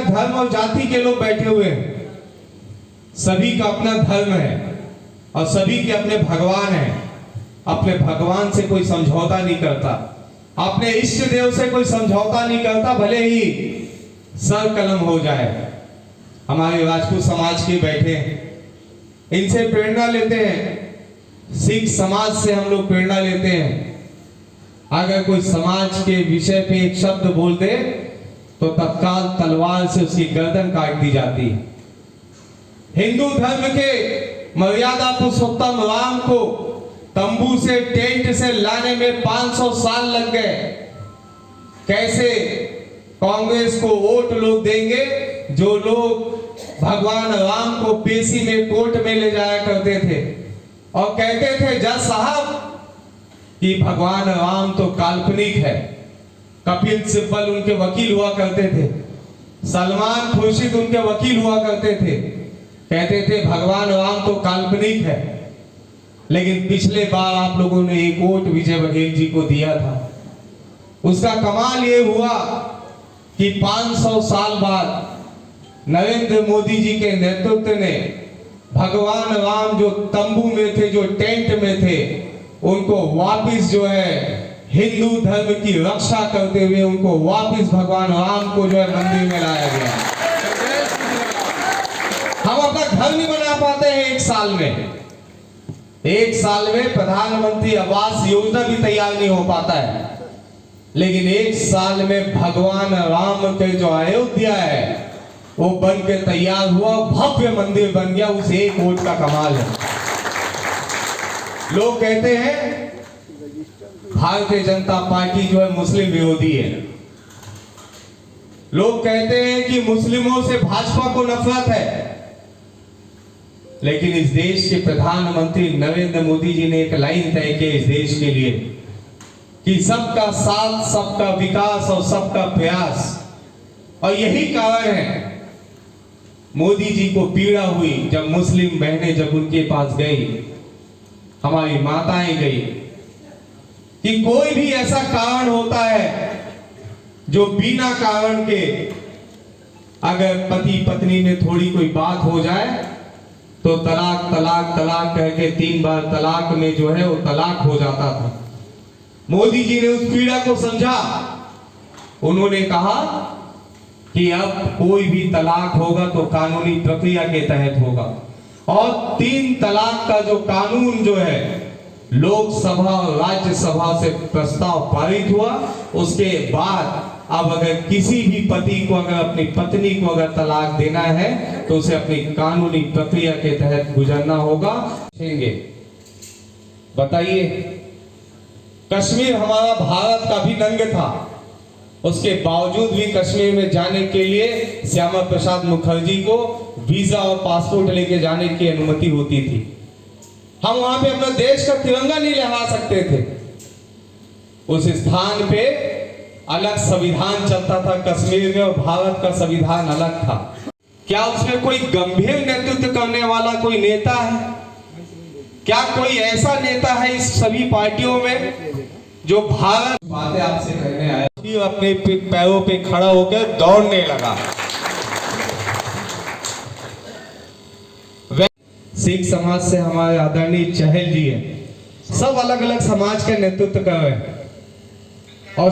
अलग धर्म और जाति के लोग बैठे हुए हैं, सभी का अपना धर्म है और सभी के अपने भगवान हैं। अपने भगवान से कोई समझौता नहीं करता, अपने इष्ट देव से कोई समझौता नहीं करता, भले ही सर कलम हो जाए। हमारे राजपूत समाज के बैठे हैं, इनसे प्रेरणा लेते हैं, सिख समाज से हम लोग प्रेरणा लेते हैं। अगर कोई समाज के विषय पे एक शब्द बोल दे तो तत्काल तलवार से उसकी गर्दन काट दी जाती है। हिंदू धर्म के मर्यादा पुरुषोत्तम राम को तंबू से, टेंट से लाने में 500 साल लग गए। कैसे कांग्रेस को वोट लोग देंगे जो लोग भगवान राम को पेशी में, कोर्ट में ले जाया करते थे और कहते थे जज साहब कि भगवान राम तो काल्पनिक है। कपिल सिब्बल उनके वकील हुआ करते थे, सलमान खुर्शीद उनके वकील हुआ करते थे, कहते थे भगवान राम तो काल्पनिक है। लेकिन पिछले बार आप लोगों ने एक वोट विजय बघेल जी को दिया था, उसका कमाल ये हुआ कि 500 साल बाद नरेंद्र मोदी जी के नेतृत्व ने भगवान राम जो तंबू में थे, जो टेंट में थे, उनको वापस जो है हिंदू धर्म की रक्षा करते हुए उनको वापस भगवान राम को जो है मंदिर में लाया गया। हम अपना घर नहीं बना पाते हैं एक साल में प्रधानमंत्री आवास योजना भी तैयार नहीं हो पाता है, लेकिन एक साल में भगवान राम के जो अयोध्या है वो बन के तैयार हुआ, भव्य मंदिर बन गया। उस एक वोट का कमाल है। लोग कहते हैं भारतीय जनता पार्टी जो है मुस्लिम विरोधी है, लोग कहते हैं कि मुस्लिमों से भाजपा को नफरत है, लेकिन इस देश के प्रधानमंत्री नरेंद्र मोदी जी ने एक लाइन तय की इस देश के लिए कि सबका साथ, सबका विकास और सबका प्रयास। और यही कारण है मोदी जी को पीड़ा हुई जब मुस्लिम बहनें जब उनके पास गई, हमारी माताएं गई, कि कोई भी ऐसा कारण होता है जो बिना कारण के अगर पति पत्नी में थोड़ी कोई बात हो जाए तो तलाक तलाक तलाक कह के 3 बार तलाक में जो है वो तलाक हो जाता था। मोदी जी ने उस पीड़ा को समझा, उन्होंने कहा कि अब कोई भी तलाक होगा तो कानूनी प्रक्रिया के तहत होगा। और 3 तलाक का जो कानून जो है लोकसभा और राज्यसभा से प्रस्ताव पारित हुआ। उसके बाद अब अगर किसी भी पति को अगर अपनी पत्नी को अगर तलाक देना है तो उसे अपनी कानूनी प्रक्रिया के तहत गुजरना होगा। बताइए, कश्मीर हमारा भारत का भी अंग था, उसके बावजूद भी कश्मीर में जाने के लिए श्यामा प्रसाद मुखर्जी को वीजा और पासपोर्ट लेके जाने की अनुमति होती थी। हम वहां पे अपना देश का तिरंगा नहीं लहरा सकते थे। उस स्थान पे अलग संविधान चलता था कश्मीर में और भारत का संविधान अलग था। क्या उसमें कोई गंभीर नेतृत्व करने वाला कोई नेता है? क्या कोई ऐसा नेता है इस सभी पार्टियों में जो भारत बातें आपसे कहने आया, अपने पैरों पे खड़ा होकर दौड़ने लगा? सिख समाज से हमारे आदरणीय चहल जी हैं, सब अलग अलग समाज के नेतृत्व कर रहे हैं और